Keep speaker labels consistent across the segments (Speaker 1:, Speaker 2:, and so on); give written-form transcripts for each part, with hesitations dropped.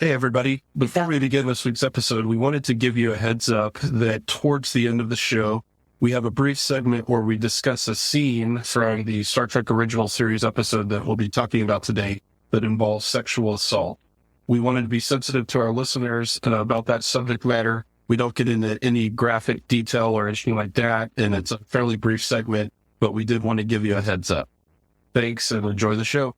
Speaker 1: Hey, everybody. Before we begin this week's episode, we wanted to give you a heads up that towards the end of the show, we have a brief segment where we discuss a scene from the Star Trek Original Series episode that we'll be talking about today that involves sexual assault. We wanted to be sensitive to our listeners about that subject matter. We don't get into any graphic detail or anything like that, and it's a fairly brief segment, but we did want to give you a heads up. Thanks, and enjoy the show.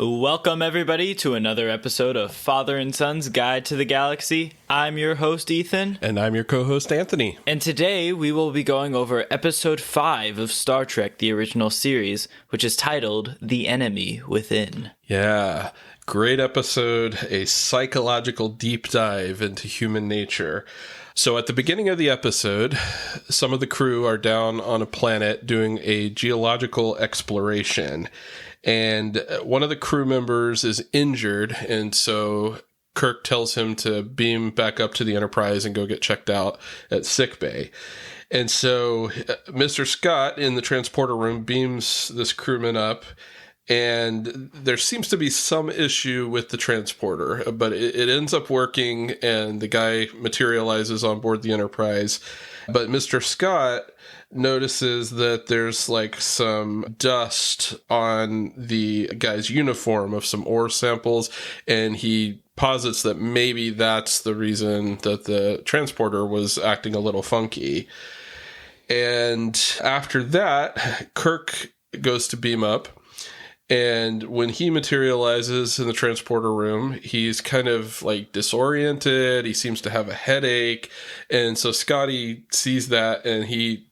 Speaker 2: Welcome, everybody, to another episode of Father and Son's Guide to the Galaxy. I'm your host, Ethan.
Speaker 3: And I'm your co-host, Anthony.
Speaker 2: And today we will be going over Episode 5 of Star Trek, the original series, which is titled The Enemy Within.
Speaker 3: Yeah, great episode, a psychological deep dive into human nature. So at the beginning of the episode, some of the crew are down on a planet doing a geological exploration. And one of the crew members is injured, and so Kirk tells him to beam back up to the Enterprise and go get checked out at sickbay. And so Mr. Scott in the transporter room beams this crewman up, and there seems to be some issue with the transporter, but it ends up working, and the guy materializes on board the Enterprise. But Mr. Scott notices that there's like some dust on the guy's uniform of some ore samples, and he posits that maybe that's the reason that the transporter was acting a little funky. And after that, Kirk goes to beam up, and when he materializes in the transporter room, he's kind of like disoriented. He seems to have a headache. And so Scotty sees that, and he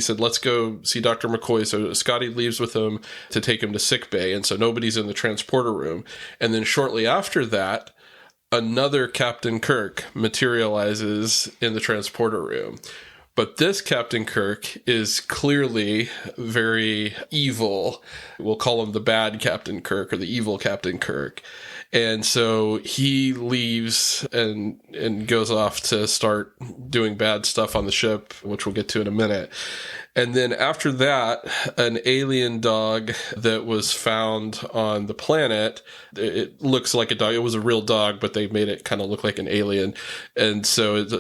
Speaker 3: said, let's go see Dr. McCoy. So Scotty leaves with him to take him to sickbay. And so nobody's in the transporter room. And then shortly after that, another Captain Kirk materializes in the transporter room. But this Captain Kirk is clearly very evil. We'll call him the bad Captain Kirk or the evil Captain Kirk. And so he leaves and goes off to start doing bad stuff on the ship, which we'll get to in a minute. And then after that, an alien dog that was found on the planet, it looks like a dog. It was a real dog, but they made it kind of look like an alien. And so it's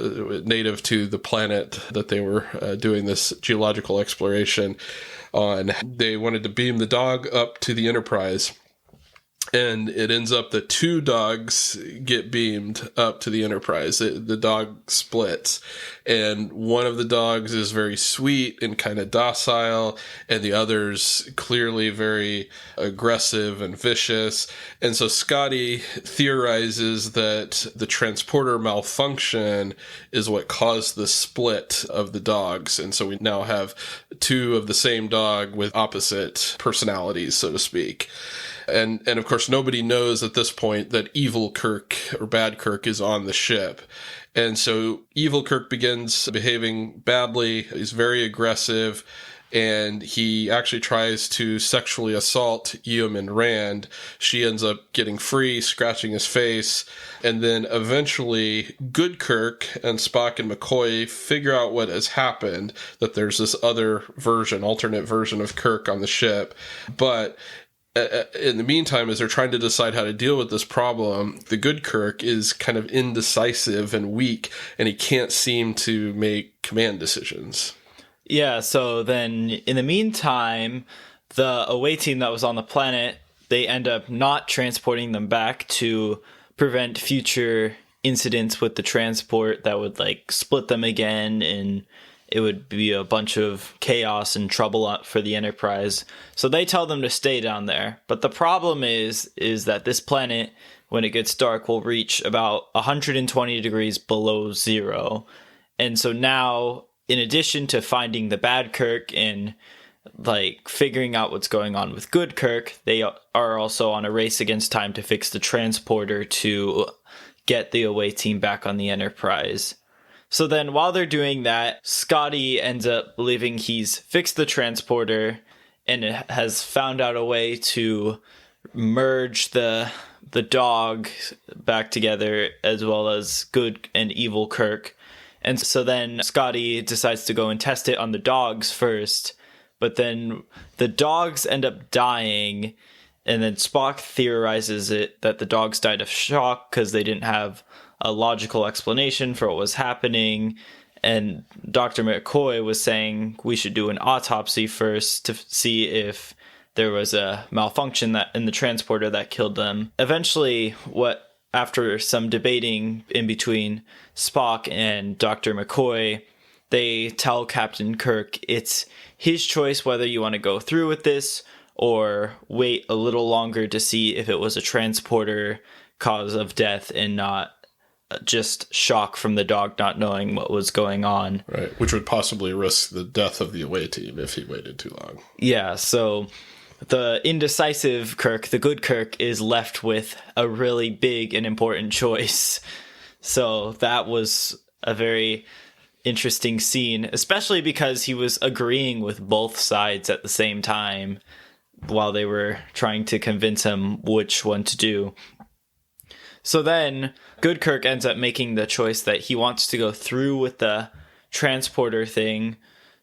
Speaker 3: native to the planet that they were doing this geological exploration on. They wanted to beam the dog up to the Enterprise. And it ends up that two dogs get beamed up to the Enterprise. The dog splits. And one of the dogs is very sweet and kind of docile, and the other's clearly very aggressive and vicious. And so Scotty theorizes that the transporter malfunction is what caused the split of the dogs. And so we now have two of the same dog with opposite personalities, so to speak. And of course, nobody knows at this point that evil Kirk or bad Kirk is on the ship. And so evil Kirk begins behaving badly. He's very aggressive, and he actually tries to sexually assault Yeoman Rand. She ends up getting free, scratching his face. And then eventually good Kirk and Spock and McCoy figure out what has happened, that there's this other version, alternate version of Kirk on the ship. But in the meantime, as they're trying to decide how to deal with this problem, the good Kirk is kind of indecisive and weak, and he can't seem to make command decisions.
Speaker 2: Yeah, so then in the meantime, the away team that was on the planet, they end up not transporting them back to prevent future incidents with the transport that would like split them again, and it would be a bunch of chaos and trouble for the Enterprise. So they tell them to stay down there. But the problem is that this planet, when it gets dark, will reach about 120 degrees below zero. And so now, in addition to finding the bad Kirk and like figuring out what's going on with good Kirk, they are also on a race against time to fix the transporter to get the away team back on the Enterprise. So then while they're doing that, Scotty ends up believing he's fixed the transporter and has found out a way to merge the dog back together, as well as good and evil Kirk. And so then Scotty decides to go and test it on the dogs first, but then the dogs end up dying, and then Spock theorizes that the dogs died of shock because they didn't have a logical explanation for what was happening. And Dr. McCoy was saying we should do an autopsy first to see if there was a malfunction that in the transporter that killed them. Eventually, after some debating in between Spock and Dr. McCoy, they tell Captain Kirk it's his choice whether you want to go through with this or wait a little longer to see if it was a transporter cause of death and not just shock from the dog not knowing what was going on.
Speaker 3: Right, which would possibly risk the death of the away team if he waited too long.
Speaker 2: Yeah, so the indecisive Kirk, the good Kirk, is left with a really big and important choice. So that was a very interesting scene, especially because he was agreeing with both sides at the same time while they were trying to convince him which one to do. So then good Kirk ends up making the choice that he wants to go through with the transporter thing.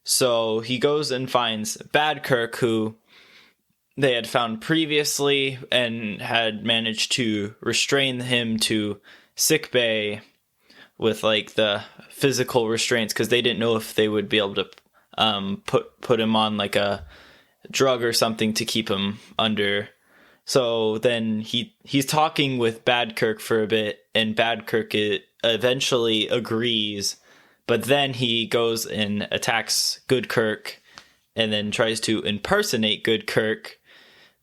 Speaker 2: So he goes and finds bad Kirk, who they had found previously, and had managed to restrain him to sickbay with like the physical restraints, because they didn't know if they would be able to put him on like a drug or something to keep him under. So then he's talking with Bad Kirk for a bit, and Bad Kirk eventually agrees, but then he goes and attacks Good Kirk and then tries to impersonate Good Kirk,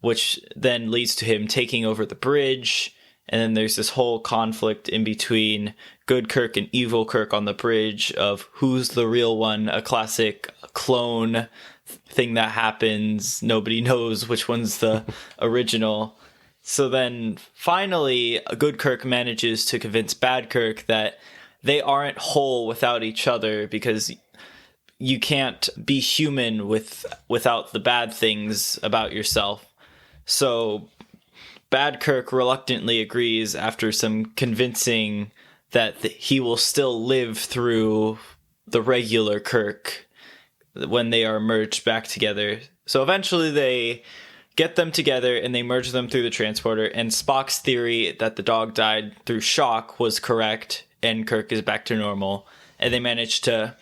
Speaker 2: which then leads to him taking over the bridge. And then there's this whole conflict in between Good Kirk and Evil Kirk on the bridge of who's the real one, a classic clone thing that happens. Nobody knows which one's the original. So then finally, Good Kirk manages to convince Bad Kirk that they aren't whole without each other, because you can't be human without the bad things about yourself. So Bad Kirk reluctantly agrees after some convincing that he will still live through the regular Kirk when they are merged back together. So eventually they get them together and they merge them through the transporter, and Spock's theory that the dog died through shock was correct and Kirk is back to normal. And they manage to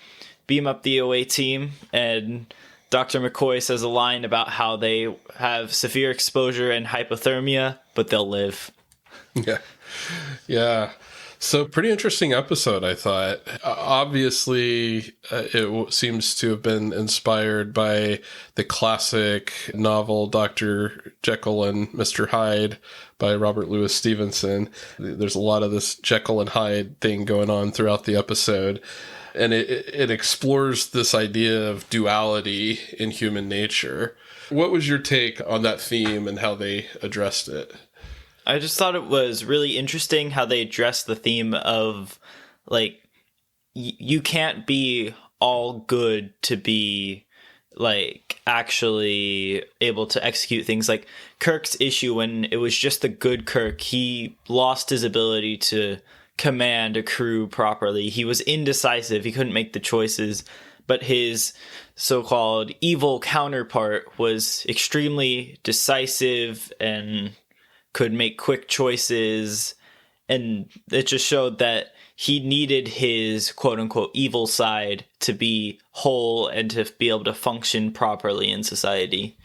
Speaker 2: beam up the OA team, and Dr. McCoy says a line about how they have severe exposure and hypothermia, but they'll live.
Speaker 3: Yeah. So pretty interesting episode, I thought. Obviously, it seems to have been inspired by the classic novel Dr. Jekyll and Mr. Hyde by Robert Louis Stevenson. There's a lot of this Jekyll and Hyde thing going on throughout the episode. And it explores this idea of duality in human nature. What was your take on that theme and how they addressed it?
Speaker 2: I just thought it was really interesting how they addressed the theme of, like, you can't be all good to be, like, actually able to execute things. Like, Kirk's issue, when it was just the good Kirk, he lost his ability to command a crew properly. He was indecisive. He couldn't make the choices. But his so-called evil counterpart was extremely decisive and could make quick choices. And it just showed that he needed his quote-unquote evil side to be whole and to be able to function properly in society.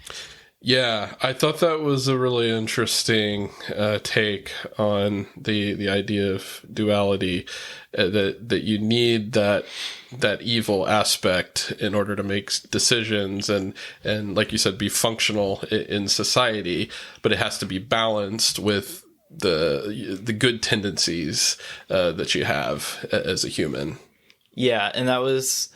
Speaker 3: Yeah, I thought that was a really interesting take on the idea of duality, that you need that evil aspect in order to make decisions and like you said, be functional in society, but it has to be balanced with the good tendencies that you have as a human.
Speaker 2: Yeah, and that was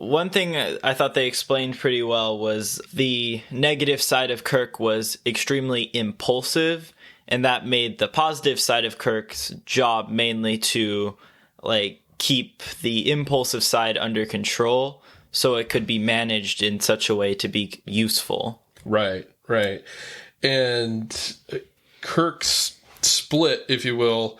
Speaker 2: one thing I thought they explained pretty well. Was the negative side of Kirk was extremely impulsive, and that made the positive side of Kirk's job mainly to, like, keep the impulsive side under control so it could be managed in such a way to be useful.
Speaker 3: Right. And Kirk's split, if you will,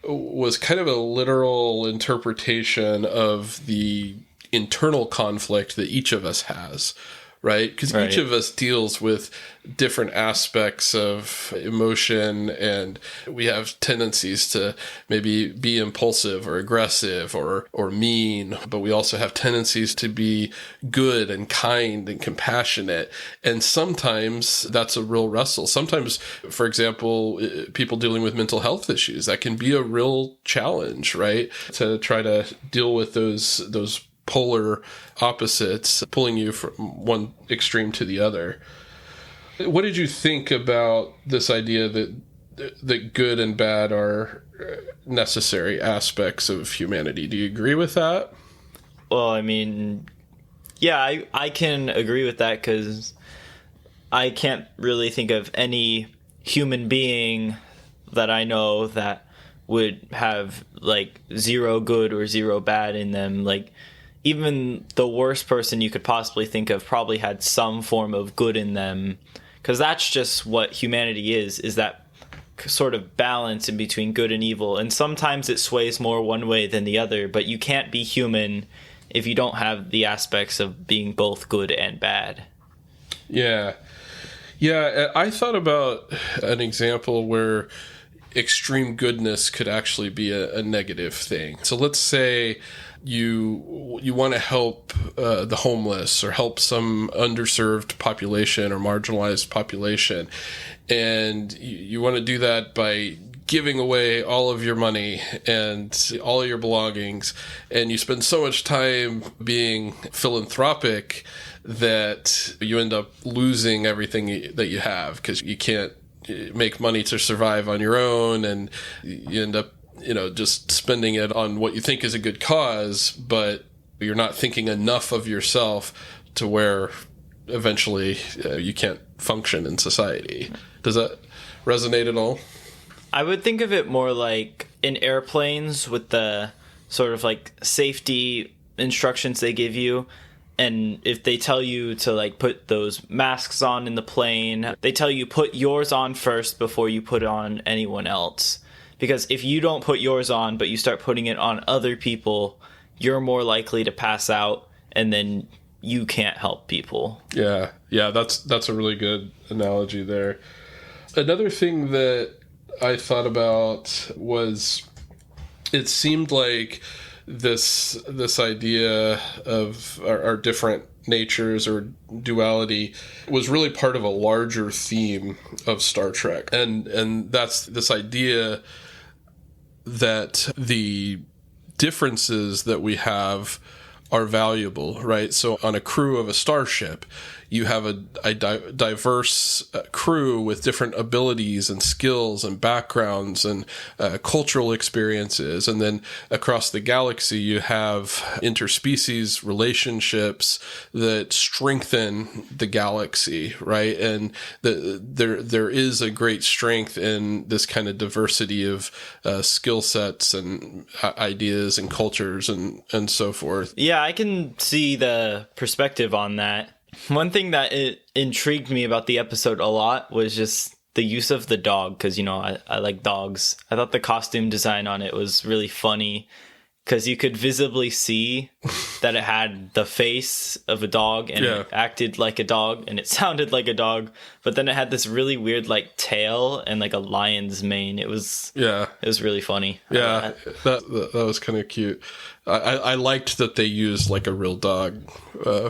Speaker 3: was kind of a literal interpretation of the internal conflict that each of us has, right? Because each of us deals with different aspects of emotion, and we have tendencies to maybe be impulsive or aggressive or mean, but we also have tendencies to be good and kind and compassionate. And sometimes that's a real wrestle. Sometimes, for example, people dealing with mental health issues, that can be a real challenge, right? To try to deal with those polar opposites, pulling you from one extreme to the other. What did you think about this idea that good and bad are necessary aspects of humanity? Do you agree with that?
Speaker 2: Well, I mean, yeah, I can agree with that, because I can't really think of any human being that I know that would have like zero good or zero bad in them. Like, even the worst person you could possibly think of probably had some form of good in them, because that's just what humanity is that sort of balance in between good and evil. And sometimes it sways more one way than the other, but you can't be human if you don't have the aspects of being both good and bad. Yeah,
Speaker 3: I thought about an example where extreme goodness could actually be a negative thing. So let's say you want to help the homeless or help some underserved population or marginalized population, and you want to do that by giving away all of your money and all of your belongings, and you spend so much time being philanthropic that you end up losing everything that you have, because you can't make money to survive on your own, and you end up just spending it on what you think is a good cause, but you're not thinking enough of yourself to where eventually you can't function in society. Does that resonate at all?
Speaker 2: I would think of it more like in airplanes with the sort of like safety instructions they give you. And if they tell you to like put those masks on in the plane, they tell you put yours on first before you put on anyone else. Because if you don't put yours on, but you start putting it on other people, you're more likely to pass out, and then you can't help people. Yeah,
Speaker 3: that's a really good analogy there. Another thing that I thought about was, it seemed like this idea of our different natures or duality was really part of a larger theme of Star Trek, and that's this idea that the differences that we have are valuable, right? So on a crew of a starship, you have a diverse crew with different abilities and skills and backgrounds and cultural experiences. And then across the galaxy, you have interspecies relationships that strengthen the galaxy, right? And there is a great strength in this kind of diversity of skill sets and ideas and cultures and so forth.
Speaker 2: Yeah, I can see the perspective on that. One thing that it intrigued me about the episode a lot was just the use of the dog, because, I like dogs. I thought the costume design on it was really funny, because you could visibly see that it had the face of a dog, and it acted like a dog, and it sounded like a dog, but then it had this really weird like tail and like a lion's mane. It was really funny.
Speaker 3: Yeah, that was kind of cute. I liked that they used like a real dog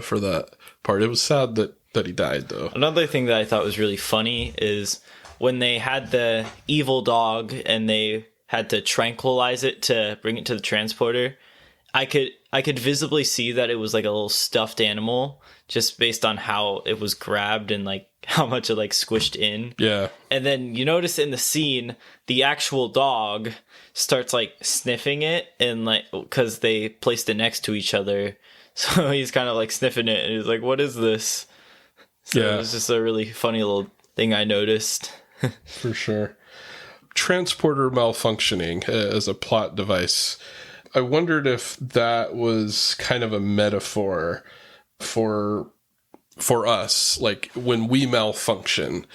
Speaker 3: for that part. It was sad that he died, though.
Speaker 2: Another thing that I thought was really funny is when they had the evil dog and they had to tranquilize it to bring it to the transporter. I could visibly see that it was like a little stuffed animal, just based on how it was grabbed and like how much it like squished in.
Speaker 3: Yeah.
Speaker 2: And then you notice in the scene, the actual dog starts like sniffing it, and like, because they placed it next to each other. So he's kind of like sniffing it, and he's like, what is this? So it was just a really funny little thing I noticed.
Speaker 3: For sure. Transporter malfunctioning as a plot device. I wondered if that was kind of a metaphor for us, like when we malfunction,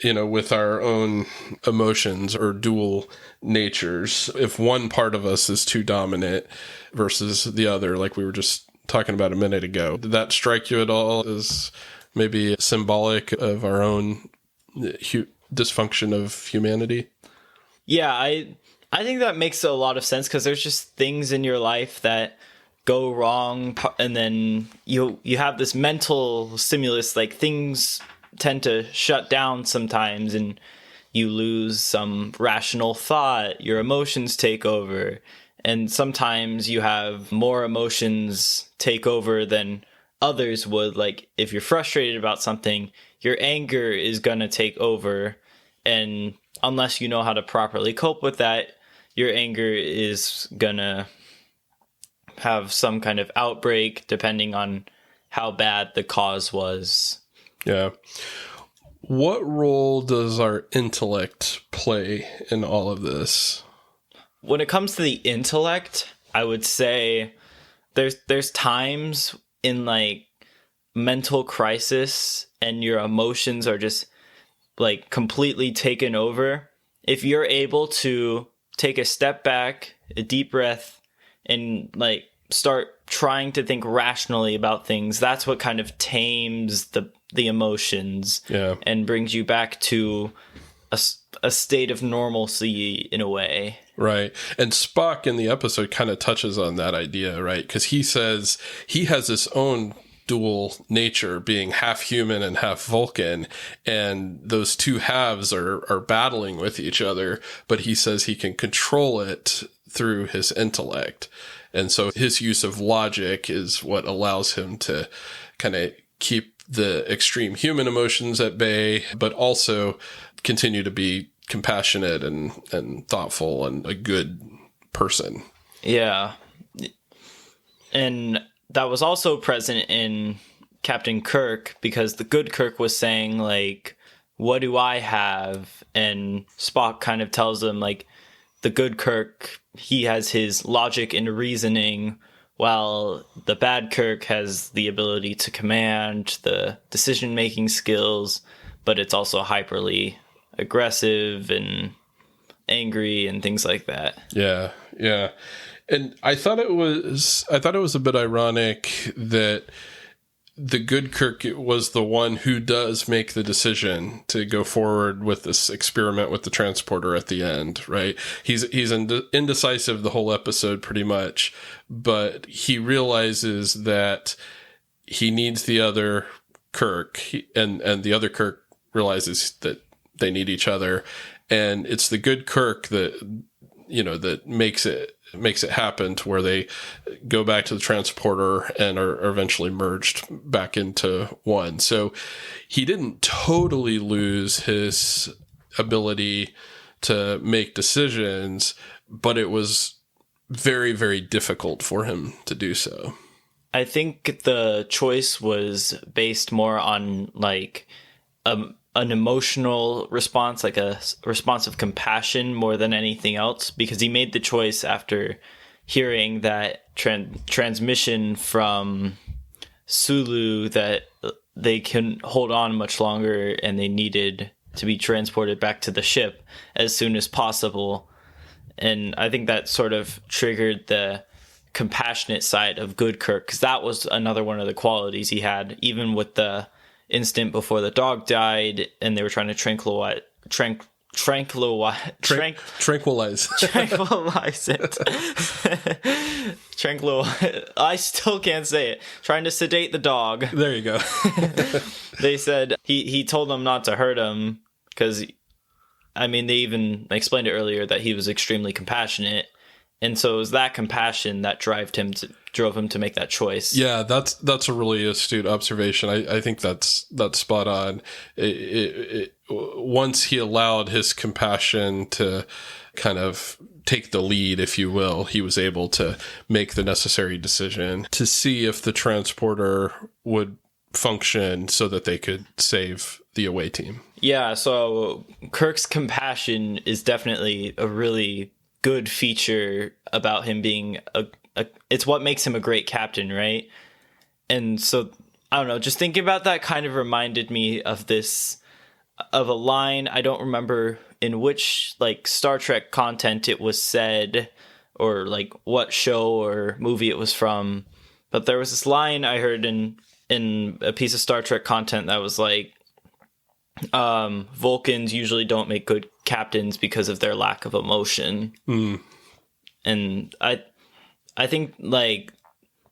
Speaker 3: with our own emotions or dual natures. If one part of us is too dominant versus the other, like we were just talking about a minute ago, did that strike you at all as maybe symbolic of our own dysfunction of humanity?
Speaker 2: Yeah, I think that makes a lot of sense, because there's just things in your life that go wrong, and then you have this mental stimulus, like things tend to shut down sometimes, and you lose some rational thought, your emotions take over, and sometimes you have more emotions take over than others would. Like if you're frustrated about something, your anger is gonna take over, and unless you know how to properly cope with that, your anger is gonna have some kind of outbreak depending on how bad the cause was.
Speaker 3: Yeah. What role does our intellect play in all of this?
Speaker 2: When it comes to the intellect, I would say there's times in like mental crisis and your emotions are just like completely taken over. If you're able to take a step back, a deep breath, and like start trying to think rationally about things, that's what kind of tames the emotions, and brings you back to a state of normalcy in a way.
Speaker 3: Right. And Spock in the episode kind of touches on that idea, right? Because he says he has his own dual nature, being half human and half Vulcan, and those two halves are battling with each other, but he says he can control it through his intellect. And so his use of logic is what allows him to kind of keep the extreme human emotions at bay, but also continue to be compassionate and thoughtful and a good person.
Speaker 2: Yeah. And that was also present in Captain Kirk, because the good Kirk was saying, like, what do I have? And Spock kind of tells him, like, the good Kirk, he has his logic and reasoning, while the bad Kirk has the ability to command, the decision-making skills, but it's also hyperly aggressive and angry and things like that.
Speaker 3: Yeah, yeah. And I thought it was a bit ironic that the good Kirk was the one who does make the decision to go forward with this experiment with the transporter at the end, right? He's indecisive the whole episode pretty much, but he realizes that he needs the other Kirk, and the other Kirk realizes that they need each other, and it's the good Kirk that that makes it happen to where they go back to the transporter and are eventually merged back into one. So he didn't totally lose his ability to make decisions, but it was very, very difficult for him to do so.
Speaker 2: I think the choice was based more on like an emotional response, like a response of compassion more than anything else, because he made the choice after hearing that transmission from Sulu that they couldn't hold on much longer and they needed to be transported back to the ship as soon as possible. And I think that sort of triggered the compassionate side of good Kirk, because that was another one of the qualities he had, even with the instant before the dog died and they were trying to tranquilize it. I still can't say it. Trying to sedate the dog.
Speaker 3: There you go.
Speaker 2: They said he told them not to hurt him, because they even explained it earlier that he was extremely compassionate. And so it was that compassion that drove him to make that choice.
Speaker 3: Yeah, that's a really astute observation. I think that's spot on. Once he allowed his compassion to kind of take the lead, if you will, he was able to make the necessary decision to see if the transporter would function so that they could save the away team.
Speaker 2: Yeah, so Kirk's compassion is definitely a really good feature about him being it's what makes him a great captain, right? And so I don't know, just thinking about that kind of reminded me of this of a line. I don't remember in which like Star Trek content it was said, or like what show or movie it was from. But there was this line I heard in a piece of Star Trek content that was like, Vulcans usually don't make good captains because of their lack of emotion. And I think like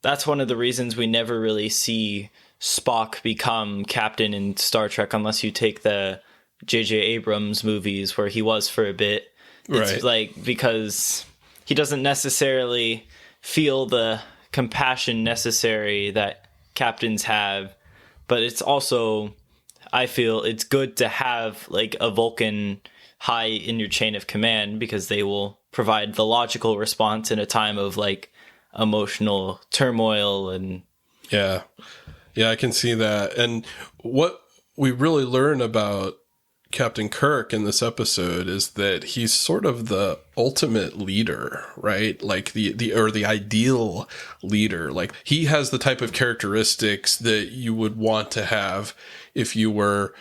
Speaker 2: that's one of the reasons we never really see Spock become captain in Star Trek unless you take the J.J. Abrams movies where he was for a bit. It's
Speaker 3: Right.
Speaker 2: like because he doesn't necessarily feel the compassion necessary that captains have, but it's also, I feel it's good to have like a Vulcan high in your chain of command because they will provide the logical response in a time of like emotional turmoil. And
Speaker 3: Yeah. Yeah, I can see that. And what we really learn about Captain Kirk in this episode is that he's sort of the ultimate leader, right? Like the ideal leader. Like he has the type of characteristics that you would want to have if you were,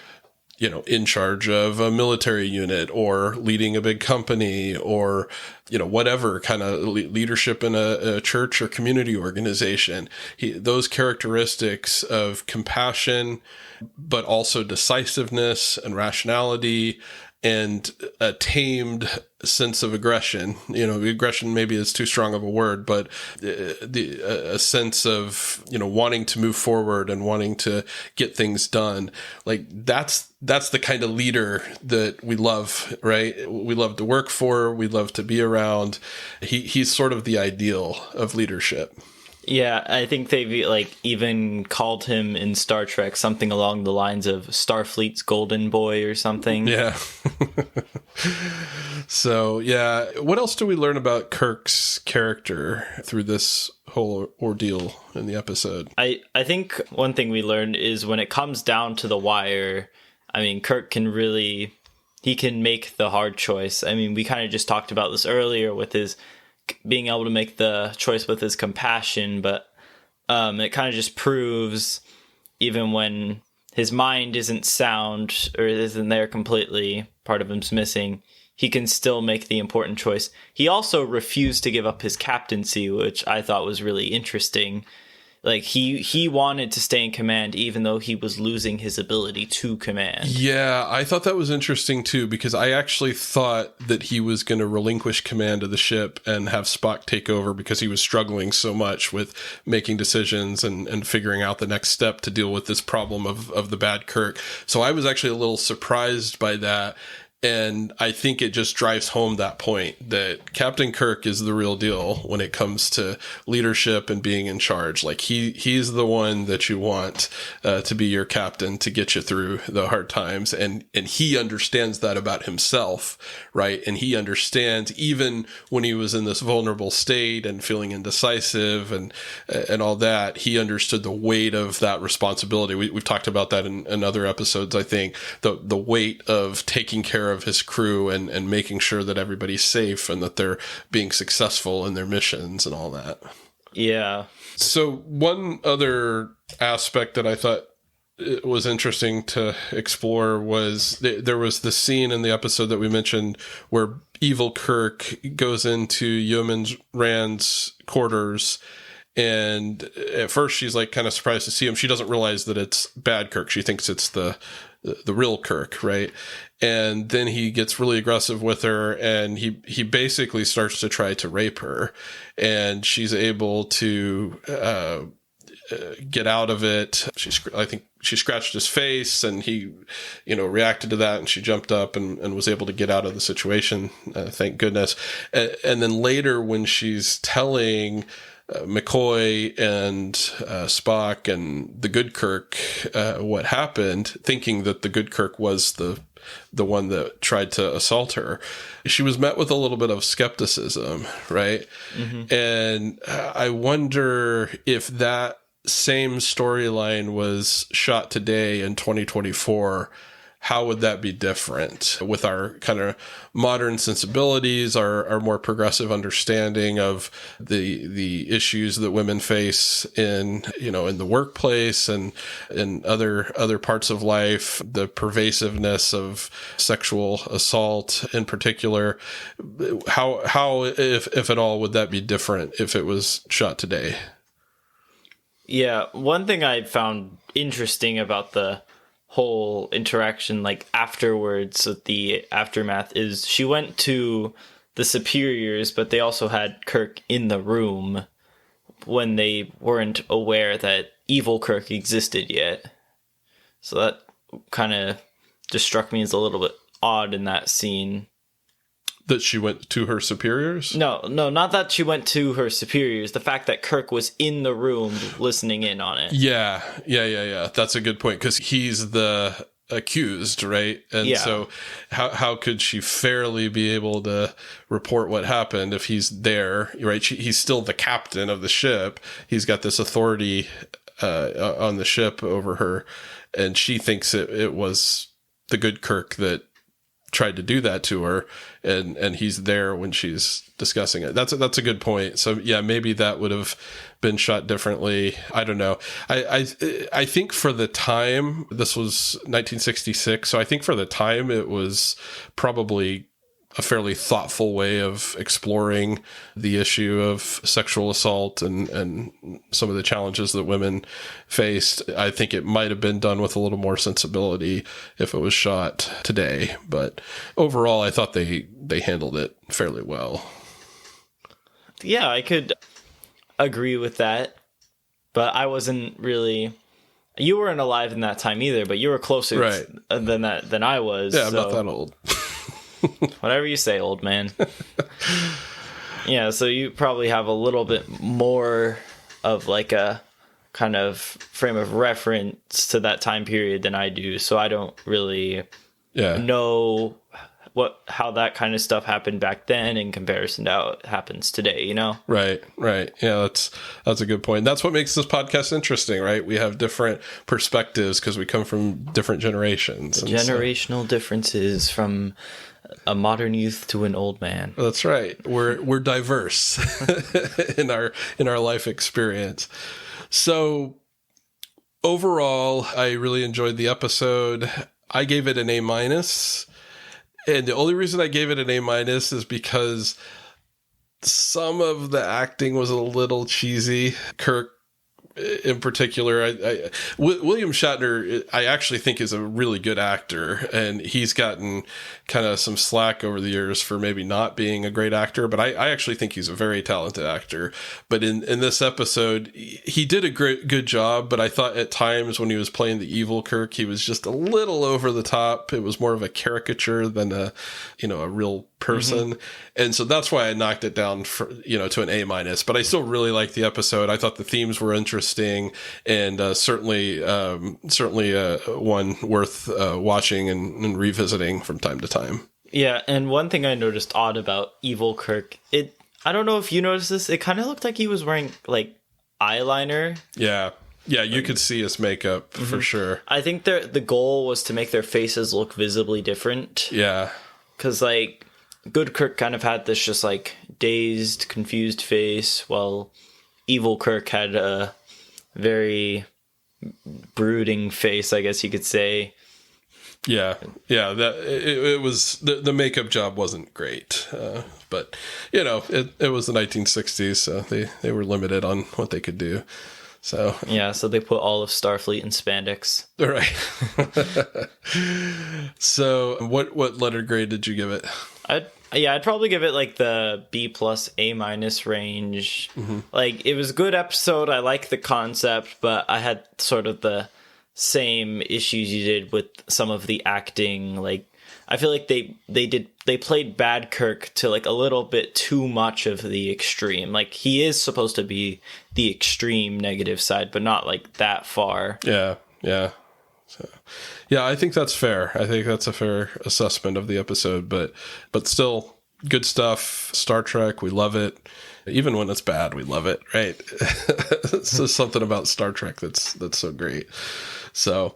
Speaker 3: in charge of a military unit or leading a big company or, whatever kind of leadership in a church or community organization. Those characteristics of compassion, but also decisiveness and rationality and a tamed sense of aggression. Aggression maybe is too strong of a word, but a sense of, wanting to move forward and wanting to get things done. Like that's the kind of leader that we love, right? We love to work for, we love to be around. He's sort of the ideal of leadership.
Speaker 2: yeah, I think they've like even called him in Star Trek something along the lines of Starfleet's golden boy or something.
Speaker 3: Yeah. So, yeah. What else do we learn about Kirk's character through this whole ordeal in the episode?
Speaker 2: I think one thing we learned is when it comes down to the wire, I mean, Kirk he can make the hard choice. I mean, we kind of just talked about this earlier with his being able to make the choice with his compassion, but it kind of just proves even when his mind isn't sound or isn't there completely, part of him's missing, he can still make the important choice. He also refused to give up his captaincy, which I thought was really interesting. Like he wanted to stay in command even though he was losing his ability to command.
Speaker 3: Yeah, I thought that was interesting too, because I actually thought that he was going to relinquish command of the ship and have Spock take over because he was struggling so much with making decisions and figuring out the next step to deal with this problem of the bad Kirk. So I was actually a little surprised by that. And I think it just drives home that point that Captain Kirk is the real deal when it comes to leadership and being in charge. Like he's the one that you want to be your captain to get you through the hard times. And he understands that about himself, right? And he understands even when he was in this vulnerable state and feeling indecisive and all that, he understood the weight of that responsibility. We've talked about that in other episodes, I think, the weight of taking care of his crew and making sure that everybody's safe and that they're being successful in their missions and all that.
Speaker 2: Yeah.
Speaker 3: So one other aspect that I thought it was interesting to explore was there was the scene in the episode that we mentioned where evil Kirk goes into Yeoman Rand's quarters. And at first she's like kind of surprised to see him. She doesn't realize that it's bad Kirk. She thinks it's the real Kirk, right? And then he gets really aggressive with her and he basically starts to try to rape her, and she's able to get out of it. I think she scratched his face and he, reacted to that, and she jumped up and was able to get out of the situation. Thank goodness. And then later when she's telling McCoy and Spock and the good Kirk what happened, thinking that the good Kirk was the one that tried to assault her, she was met with a little bit of skepticism, right? Mm-hmm. And I wonder if that same storyline was shot today in 2024, how would that be different with our kind of modern sensibilities, our more progressive understanding of the issues that women face in the workplace and in other parts of life, the pervasiveness of sexual assault in particular. How if at all would that be different if it was shot today?
Speaker 2: Yeah, one thing I found interesting about the whole interaction, like afterwards with the aftermath, is she went to the superiors, but they also had Kirk in the room when they weren't aware that evil Kirk existed yet. So that kind of just struck me as a little bit odd in that scene.
Speaker 3: That she went to her superiors?
Speaker 2: No, not that she went to her superiors. The fact that Kirk was in the room listening in on it.
Speaker 3: Yeah. That's a good point, because he's the accused, right? And so how could she fairly be able to report what happened if he's there, right? He's still the captain of the ship. He's got this authority on the ship over her, and she thinks it was the good Kirk that tried to do that to her, and he's there when she's discussing it. That's a good point. So yeah, maybe that would have been shot differently. I don't know. I think for the time, this was 1966, so I think for the time it was probably a fairly thoughtful way of exploring the issue of sexual assault and some of the challenges that women faced. I think it might have been done with a little more sensibility if it was shot today. But overall, I thought they handled it fairly well.
Speaker 2: Yeah, I could agree with that. But I wasn't really... You weren't alive in that time either, but you were closer than I was.
Speaker 3: Yeah, I'm not that old.
Speaker 2: Whatever you say, old man. Yeah, so you probably have a little bit more of like a kind of frame of reference to that time period than I do. So I don't really know how that kind of stuff happened back then in comparison to how it happens today, you know?
Speaker 3: Right. Yeah, that's a good point. That's what makes this podcast interesting, right? We have different perspectives because we come from different generations.
Speaker 2: Generational differences from a modern youth to an old man.
Speaker 3: That's right. We're diverse in our life experience. So overall, I really enjoyed the episode. I gave it an A-. And the only reason I gave it an A- is because some of the acting was a little cheesy. Kirk, in particular, William Shatner, I actually think is a really good actor, and he's gotten kind of some slack over the years for maybe not being a great actor, but I actually think he's a very talented actor. But in this episode, he did a good job, but I thought at times when he was playing the evil Kirk, he was just a little over the top. It was more of a caricature than a real person. Mm-hmm. And so that's why I knocked it down to an A-. But I still really liked the episode. I thought the themes were interesting, and certainly one worth watching and revisiting from time to time.
Speaker 2: Yeah, and one thing I noticed odd about evil Kirk, I don't know if you noticed this, it kind of looked like he was wearing like eyeliner.
Speaker 3: Yeah, you could see his makeup for sure.
Speaker 2: I think the goal was to make their faces look visibly different.
Speaker 3: Yeah.
Speaker 2: Because like good Kirk kind of had this just like dazed, confused face, while evil Kirk had a very brooding face, I guess you could say.
Speaker 3: Yeah. That it was the makeup job wasn't great, but it was the 1960s, so they were limited on what they could do. So
Speaker 2: yeah, so they put all of Starfleet in spandex.
Speaker 3: Right. So what letter grade did you give it?
Speaker 2: I'd probably give it like the B+ A- range. Mm-hmm. Like, it was a good episode. I like the concept, but I had sort of the same issues you did with some of the acting. Like, I feel like they played bad Kirk to like a little bit too much of the extreme. Like, he is supposed to be the extreme negative side, but not like that far.
Speaker 3: Yeah. So, yeah, I think that's fair. I think that's a fair assessment of the episode, but still good stuff. Star Trek, we love it. Even when it's bad, we love it, right? So something about Star Trek that's so great. So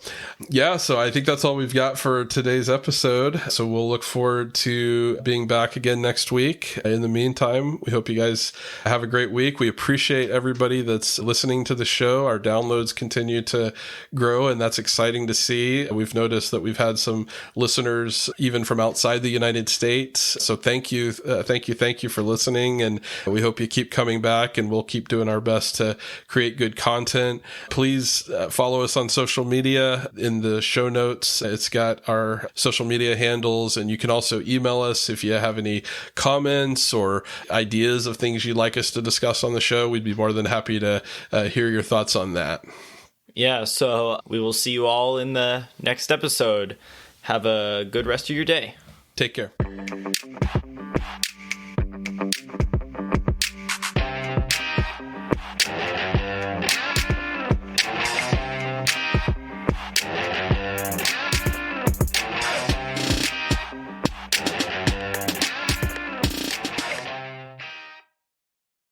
Speaker 3: I think that's all we've got for today's episode. So we'll look forward to being back again next week. In the meantime, we hope you guys have a great week. We appreciate everybody that's listening to the show. Our downloads continue to grow, and that's exciting to see. We've noticed that we've had some listeners even from outside the United States. So thank you for listening, and we hope you keep coming back, and we'll keep doing our best to create good content. Please follow us on social media. In the show notes, it's got our social media handles, and you can also email us if you have any comments or ideas of things you'd like us to discuss on the show. We'd be more than happy to hear your thoughts on that.
Speaker 2: Yeah, so we will see you all in the next episode. Have a good rest of your day.
Speaker 3: Take care.